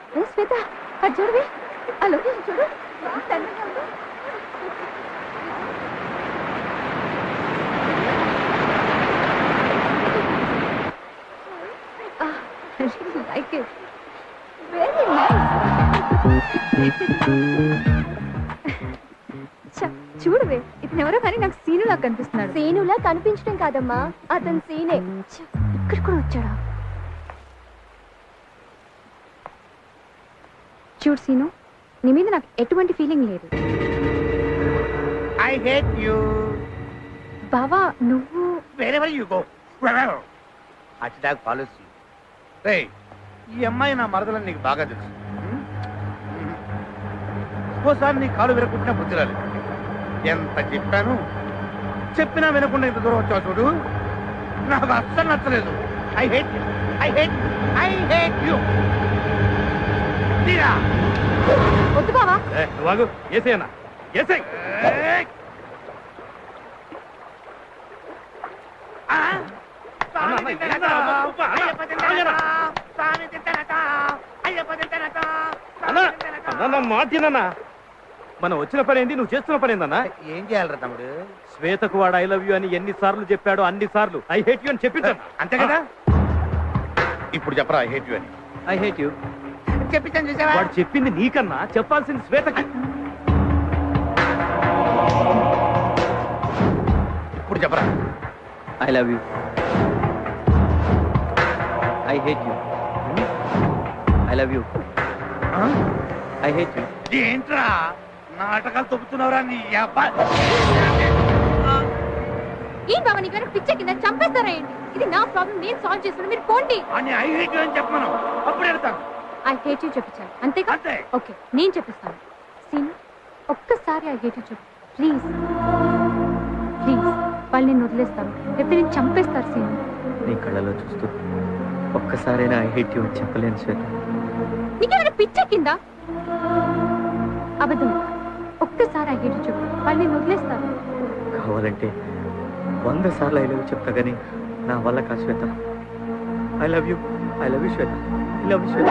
శ్వేత అది చూడవి ఆ లొకేషన్ చూడు like it. Very nice. చూడవే ఇతను ఎవరో కానీ నాకు సీనులా కనిపిస్తున్నాడు. సీనులా కనిపించడం కాదమ్మా, అతను సీనే. ఇక్కడ కూడా వచ్చాడా? చూడు సీను, నీ మీద నాకు ఎటువంటి ఫీలింగ్ లేదు. I hate you. బావా నువ్వు wherever you go. Attack policy. రేయ్, ఈ అమ్మాయి నా మరదలని నీకు బాగా తెలుసు. ఓసారి నీ కాలు విరకుంటున్నా బుద్ధి రాలేదు. ఎంత చెప్పాను, చెప్పినా వినకుండా ఇంత దూరం వచ్చావు చూడు, నాకు అస్సలు నచ్చలేదు. I hate you, I hate you, I hate you. తీరా వద్దు బావా. వాగు ఏసేనా ఏసై. మాటినన్నా మనం వచ్చిన పని ఏంది, నువ్వు చేస్తున్న పని ఏందన్నా? ఏం చేయాలరా తమ్ముడు? శ్వేతకు వాడు ఐ లవ్ యూ అని ఎన్ని సార్లు చెప్పాడో అన్ని సార్లు ఐ హేట్ యూ అని చెప్పించాను. అంతే కదా? ఇప్పుడు చెప్పరా ఐ హేట్ యూ అని. ఐ హేట్ యూ చెప్పించాను చూసావా? వాడు చెప్పింది నీకన్నా చెప్పాల్సింది శ్వేతకి. ఇప్పుడు చెప్పరా I love you, I hate you, I love you, I hate you. ఏంట్రా నాటకాలు తొప్పుతున్నావురా నీ అబ్బా? ఏం బాబా నీ వెనక పిచ్చ కింద చంపేస్తారా ఏంటి? ఇది నా ప్రాబ్లం, నేను సాల్వ్ చేస్తాను, మీరు పోండి. అని ఐ హేట్ యూ అని చెప్పమను, అప్పుడు వెళ్తాను. ఐ హేట్ యూ చెప్పించాను అంతేగా? అంతే. ఓకే నేను చెప్పిస్తాను. సీన్ ఒక్కసారి ఐ హేట్ యూ చెప్పు ప్లీజ్ ప్లీజ్. వాళ్ళు నేను వదిలేస్తాను, లేకపోతే నేను చంపేస్తారు. సీన్ నీ కళ్ళలో చూస్తూ ఒక్కసారైనా ఐ హేట్ యూ అని చెప్పలేను శ్వేత. నీకేమైనా పిచ్చ కింద? అబద్ధం. ఒక్కసారి ఐ హేట్ యూ చెప్పు, వాళ్ళు నేను వదిలేస్తాను. కావాలంటే 100 సార్లు ఐ లవ్ యూ చెప్తా కానీ నా వల్ల కాదు Shweta. I love you, I love you Shweta, I love you Shweta.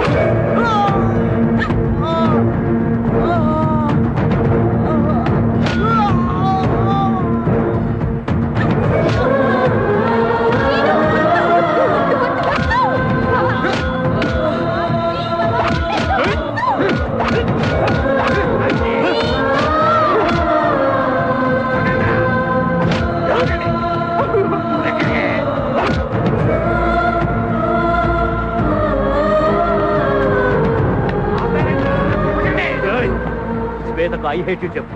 శ్వేతకు ఐ హేట్ యూ చెప్పు,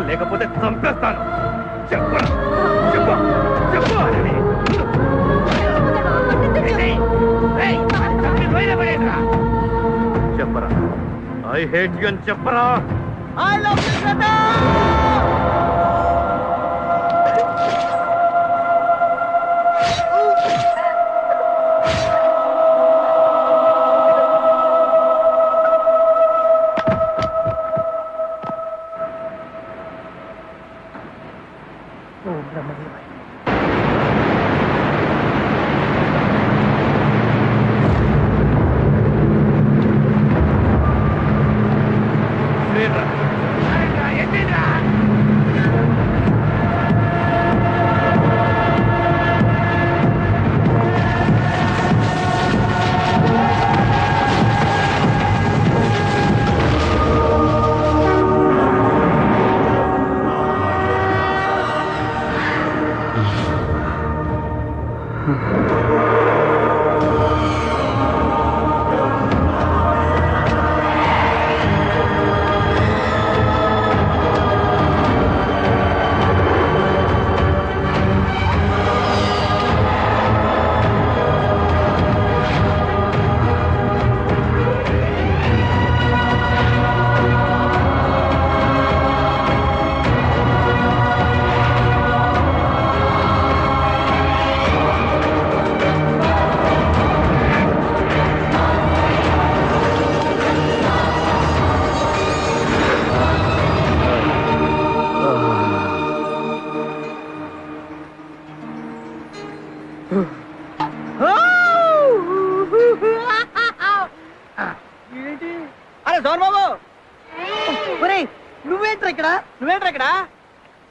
లేకపోతే చంపేస్తాను. చెప్పరా చెప్పు చెప్పు. చెప్పరా ఐ హేట్ యూ అని చెప్పరా. ఐ లవ్ యూ శ్వేత. అరే సోన్ బాబు నువ్వేంట్రా ఇక్కడ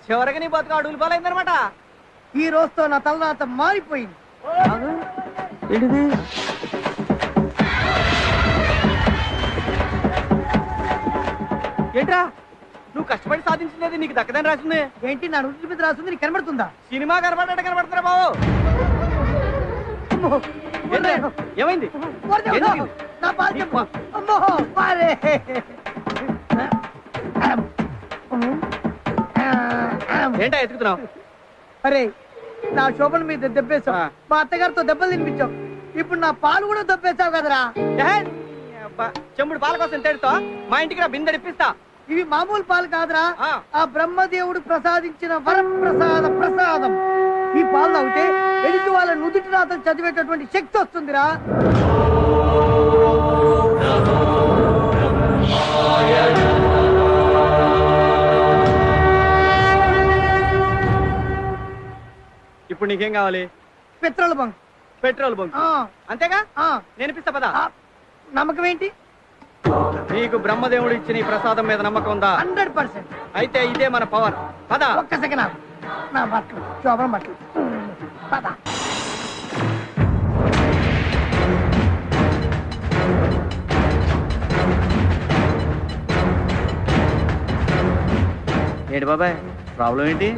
చివరికి నీ బతుకు అడుగులు పాలైందనమాట. ఈ రోజుతో నా తలరాత మారిపోయింది. ఏంటిది? ఏంట్రా నువ్వు కష్టపడి సాధించినది నీకు దక్కదని రాసింది. ఏంటి నా రుచి మీద రాస్తుంది నీకు కనబడుతుందా? సినిమా కనబడతారా బాబు? అమ్మో, ఏమైంది? నా పాలు చెప్పు. అమ్మో, పాలే. ఏంటా ఎత్తుకుతున్నావు? అరే నా శోభన మీద దెబ్బేశావు, మా అత్తగారితో దెబ్బలు తినిపించావు, ఇప్పుడు నా పాలు కూడా దెబ్బేశావు కదరా. చెంబుడు పాల కోసం తేడుతో మా ఇంటికి రా, బిందె ఇప్పిస్తా. ఇవి మామూలు పాలు కాదురా, ఆ బ్రహ్మదేవుడు ప్రసాదించిన ప్రసాదం. ఈ పాలు తాగితే ఎదుటి వాళ్ళ నుదుటి రాతలు చదివేటటువంటి శక్తి వస్తుందిరా. ఇప్పుడు నీకేం కావాలి? Petrol bunk. అంతేగా, నేను ఇప్పిస్తా పదా. నమ్మకం ఏంటి? నీకు బ్రహ్మదేవుడు ఇచ్చిన ఈ ప్రసాదం మీద నమ్మకం ఉందా? 100%. అయితే ఇదే మన పవర్. పదా. ఒక్క సెకండ్, నా బట్టలు శోభనం బట్టలు. పదా. ఏంటి బాబాయ్ ప్రాబ్లం ఏంటి?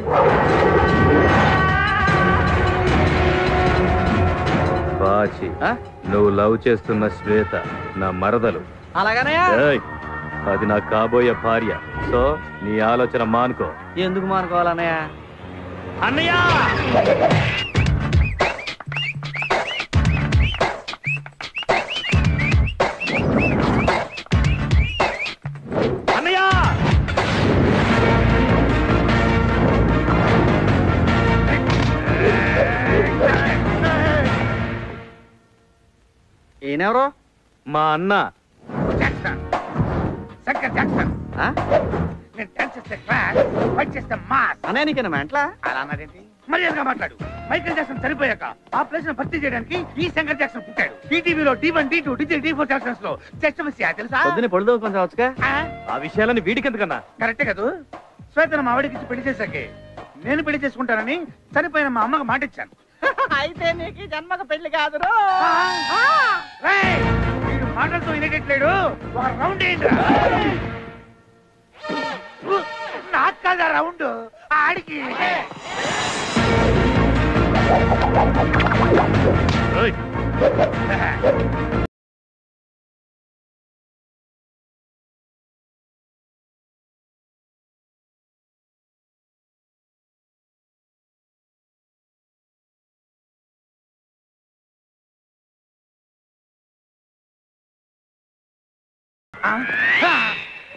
బాచి నువ్వు లవ్ చేస్తున్న శ్వేత నా మరదలు. అలాగనే అది నా కాబోయే భార్య. సో నీ ఆలోచన మానుకో. ఎందుకు మానుకోవాలన్నయ్య? అన్నయ్య ఈయనెవరో? మా అన్న. అన్నయ్య నీకేనా మెంట్లా? అలా అన్నాడేంటి? మర్యాదగా మాట్లాడు. మైకేల్ జాక్సన్ చనిపోయాక ఆ ప్లేస్ ను భర్తీ చేయడానికి ఈ శంకర్ జాక్సన్ పుట్టాడు. ఈటీవీలో D1, D2, D3, D4 Jackson's లో జస్ట్ మిస్ తెలుసా? పొద్దునే పొడుదు కొంచెం వచ్చుగా. ఆ విషయాలని వీడికి ఎందుకన్నా? కరెక్టే కదా. శ్వేతను మా ఆవిడకి పెళ్లి చేశాకే నేను పెళ్లి చేసుకుంటానని చనిపోయిన మా అమ్మకు మాట ఇచ్చాను. అయితే నీకు జన్మకు పెళ్లి కాదు. మీరు మాటలతో వినేటట్లేడు. ఒక రౌండ్ ఏంటి? నాకు కాదా రౌండ్, ఆడికి.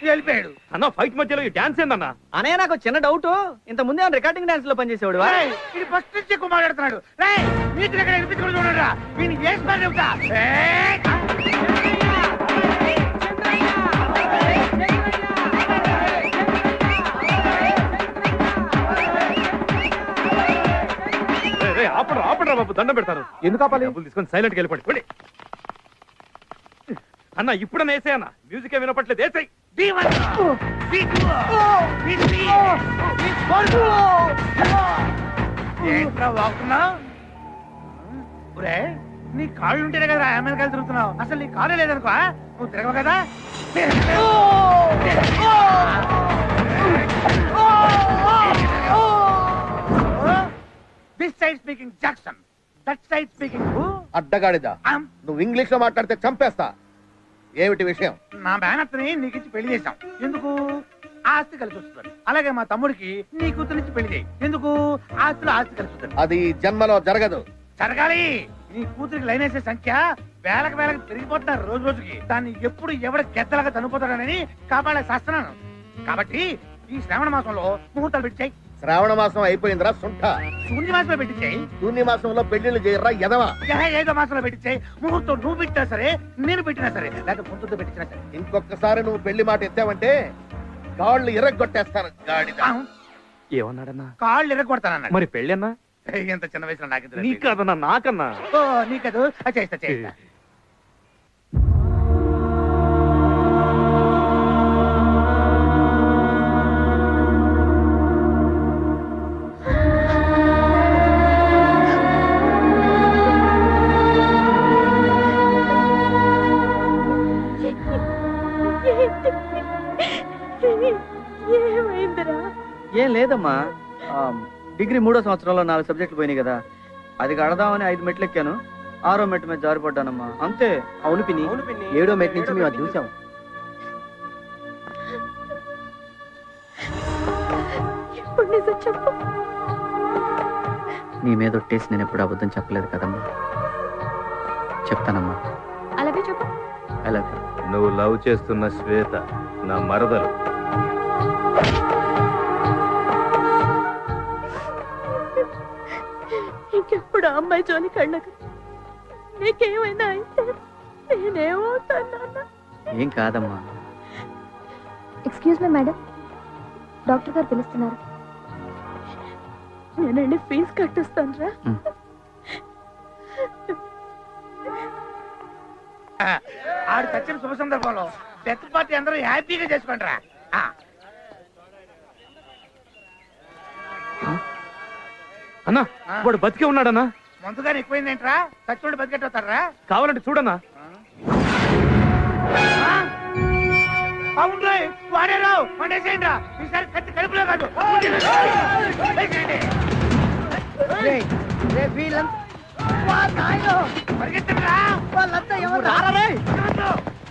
వెళ్ళిపోయాడు. అన్న ఫైట్ మధ్యలో ఈ డాన్స్ ఏందన్నా? అనే నాకు చిన్న డౌట్, ఇంత ముందే రికార్డింగ్ డాన్స్ లో పనిచేసేవాడు. ఇది ఫస్ట్ నుంచి ఎక్కువ మాట్లాడుతున్నాడు. మీకు ఎక్కడ వినిపించుకుని చూడరా, వీడిని వేసుకొని చెబుతా. ఆపడరా బాబు, దండం పెడతారు. ఎందుకు ఆపాలి? డబ్బులు తీసుకొని సైలెంట్గా వెళ్ళిపోండి. అన్న ఇప్పుడన్నా వేసే అన్న, మ్యూజిక్ వినపట్లేదు. వేసాయి. ఏంట్రా వాగుతున్నావు? నీ కాళ్ళు ఉంటేనే కదా అమెరికాలు తిరుగుతున్నావు. అసలు నీ కాళ్ళే లేదనుకో, నువ్వు తిరగవు కదా. This side speaking Jackson, that side speaking అడ్డగాడిదా. నువ్వు ఇంగ్లీష్ లో మాట్లాడితే చంపేస్తా. ఏమిటి విషయం? నా మేనత్తని నీకు ఇచ్చి పెళ్లి చేశాం. ఎందుకు? ఆస్తి కలిసి వస్తుంది. అలాగే మా తమ్ముడికి నీ కూతురునిచ్చి పెళ్లి చేయి. ఎందుకు? ఆస్తిలో ఆస్తి కలిసి వస్తుంది. అది జన్మలో జరగదు. జరగాలి. నీ కూతురికి లైన్ వేసే సంఖ్య వేలకు పెరిగిపోతున్నారు రోజు రోజుకి. దాన్ని ఎప్పుడు ఎవడ గెద్దలాగా చనిపోతాడని కాపాడే శాస్త్రాను. కాబట్టి ఈ శ్రావణ మాసంలో ముహూర్తాలు పెట్టాయి. శ్రావణ మాసం అయిపోయిందిరా సుంఠ. శూన్య మాసంలో పెట్టించాయి. శూన్య మాసంలో పెళ్లిళ్ళు చేయరా ఎదవా. ఐదో మాసంలో పెట్టించాయి. ముహూర్తం నువ్వు పెట్టినా సరే, నేను పెట్టినా సరే, లేకపోతే ముందుతో పెట్టినా సరే. ఇంకొకసారి నువ్వు పెళ్లి మాట ఎత్తావంటే కాళ్ళు ఇరగొట్టేస్తాను. గాడిద. ఏమన్నాడన్నా? కాళ్ళు ఇరగొడతానన్నాడు. మరి పెళ్ళి అన్నా? ఎంత చిన్న వయసులో నాకు నీకదన్నా, నాకన్నా. నీకదు. చేస్తా. ఏమైందిరా? ఏం లేదమ్మా, డిగ్రీ 3వ సంవత్సరంలో 4 సబ్జెక్టులు పోయినాయి కదా, అది కడదామని 5 మెట్లు ఎక్కాను, 6వ మెట్టు మీద జారిపడ్డానమ్మా, అంతే. అవును పిన్ని, 7వ మెట్టు నుంచి మేము అది చూసాం. ఇప్పుడు నిజం చెప్పు. నీ మీద ఒట్టేసి నేను ఎప్పుడు అబద్ధం చెప్పలేదు కదమ్మా, చెప్తానమ్మా. అలాగే చెప్పు. అలాగే. నువ్వు లవ్ చేస్తున్న శ్వేత నా మరదలు. ఇంకెప్పుడు ఆ అమ్మాయి జోలి కళ్ళకు. నీకేమైనా అయితే నేనేమవుతాను? ఏం కాదమ్మా. ఎక్స్క్యూజ్ మీ మేడం, డాక్టర్ గారు పిలుస్తున్నారు. నేనండి ఫీజు కట్టిస్తాను రా. ఆడు చచ్చిన శుభ సందర్భంలో డెత్ పార్టీ అందరూ హ్యాపీగా చేసుకుంటారా? అన్నా వాడు బతికే ఉన్నాడన్నా. ముందుగానే ఎక్కువైందేంట్రా? చచ్చుడు బతికెట్టవుతారా? కావాలంటే చూడన్నా. అవును వాడేరావు, వండేసేయండి రా. ఈసారి కత్తి కడుపులో కాదు. పరిగెత్తరా వాళ్ళంతా ఎవరు?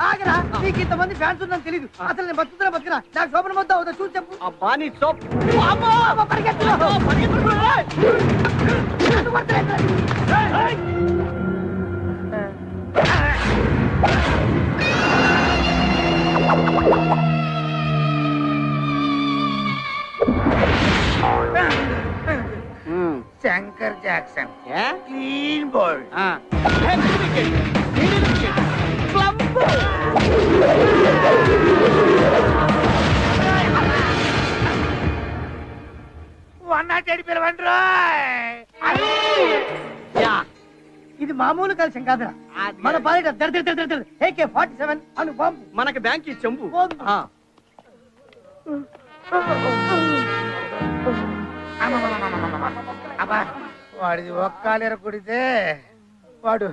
ఆగరా, నీకు ఇంతమంది ఫ్యాన్స్ ఉందని తెలీదు. అసలు నేను బతుకుతున్నా నాకు శోభన మొత్తం అవుతా చూసి చెప్పు. అబ్బా నీ soap Shankar Jackson clean bold. ఇది మామూలు కలిసి కాదురా, మన పాలిట AK-47 అను బాంబు. మనకి బ్యాంక్ చెంబు. అబ్బా వాడిది ఒక్కాలు కొడితే వాడు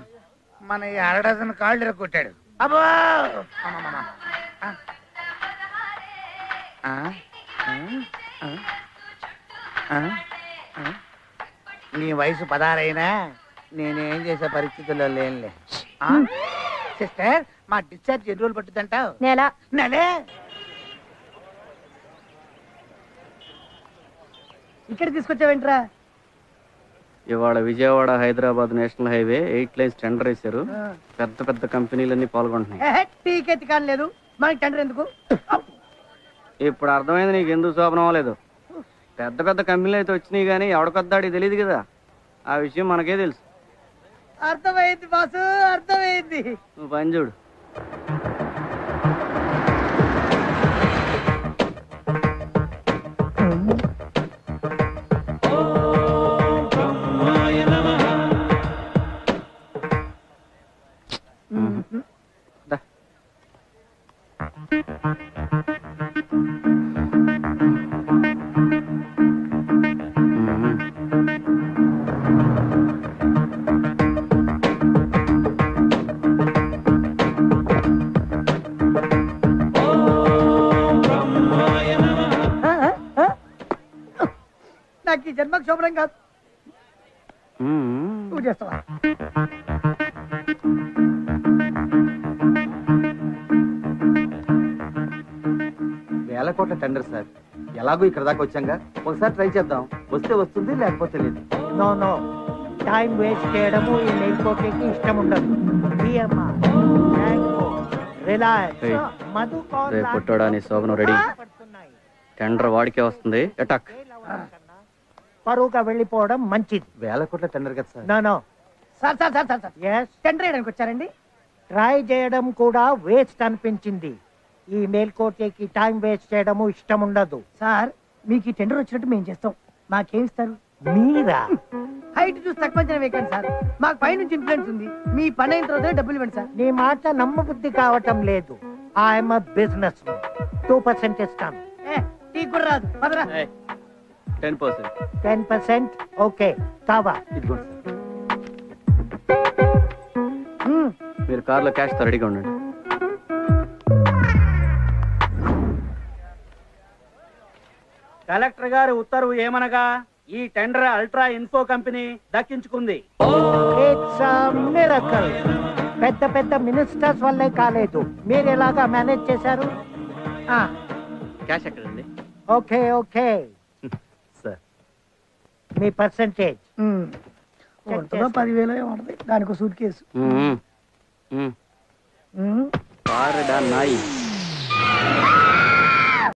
మన 2 డజన్ కాళ్ళు ఎరగొట్టాడు. అబ్బా నీ వయసు 16 అయినా నేనేం చేసే పరిస్థితుల్లో లేనులే. సిస్టర్, మా డిశ్చార్జ్ ఎన్ని రోజులు పట్టుద్దంటావు? నెలే. ఇక్కడ తీసుకొచ్చావేంట్రా? ఇవాళ Vijayawada Hyderabad national highway 8 lines tender వేశారు. పెద్ద పెద్ద కంపెనీలన్నీ పాల్గొంటున్నాయి. టీకెట్ కాలేదు, మనకి టెండర్ ఎందుకు? ఇప్పుడు అర్థమైంది నీకు ఎందుకు శోభనం అవ్వలేదు. పెద్ద పెద్ద కంపెనీలు అయితే వచ్చినాయి కానీ ఎవడకొద్దాడికి తెలియదు కదా, ఆ విషయం మనకే తెలుసు. అర్థమైంది బాసు, అర్థమైంది. నువ్వు పని చూడు. నాకు ఈ జన్మకు శోభనం కాదు. నువ్వు చేస్తావా? వేల కోట్ల టెండర్ సార్. ఎలాగో ఇక్కడ దాకా వచ్చాంగా, ఒకసారి ట్రై చేద్దాం. వస్తే వస్తుంది, లేకపోతే లేదు. నో టైం వేస్ట్ చేయడము ఈ మేల్కోటేకి ఇష్టం ఉండదు. రేపు పుట్టోడా నీ శోభనం రెడీ. టెండర్ వాడికే వస్తుంది. అటాక్. పరువుగా వెళ్ళిపోవడం మంచిది. వేల కోట్ల టెండర్ కదా సార్. నో సార్ టెండర్ వేయడానికి వచ్చారండి. ట్రై చేయడం కూడా వేస్ట్ అనిపించింది. ఈ మేల్కోటేకి టైం వేస్ట్ చేయడము ఇష్టం ఉండదు. సార్ మీకు ఈ టెండర్ వచ్చినట్టు మేము చేస్తాం. మాకేమిస్తారు? మీరా? హైట్ చూసి తక్కువ అంచనా వేయకండి సార్, మాకు పై నుంచి ఇన్ఫ్లుయెన్స్ ఉంది. మీ పని అయిన తర్వాత డబ్బులు ఇవ్వండి సార్. నీ మాట నమ్మబుద్ధి కావటం లేదు. ఐఎమ్ బిజినెస్ 2% ఇస్తాను. రాదు 10%. ఓకే కావా? ఇదిగోండి సార్. మీరు కార్లో క్యాష్ తో రెడీగా ఉండండి. కలెక్టర్ గారి ఉత్తర్వు ఏమనగా ఈ టెండర్ అల్ట్రా ఇన్ఫో కంపెనీ దక్కించుకుంది. It's miracle. పెద్ద పెద్ద మినిస్టర్స్ వల్లే కాలేదు, మీరు ఎలాగా మేనేజ్ చేశారు? క్యాష్ ఎక్కడండి? ఓకే ఓకే, సార్ మీ పర్సంటేజ్ 10,000 ఉంటుంది, దానికి సూట్ కేసు. పారడా నాయి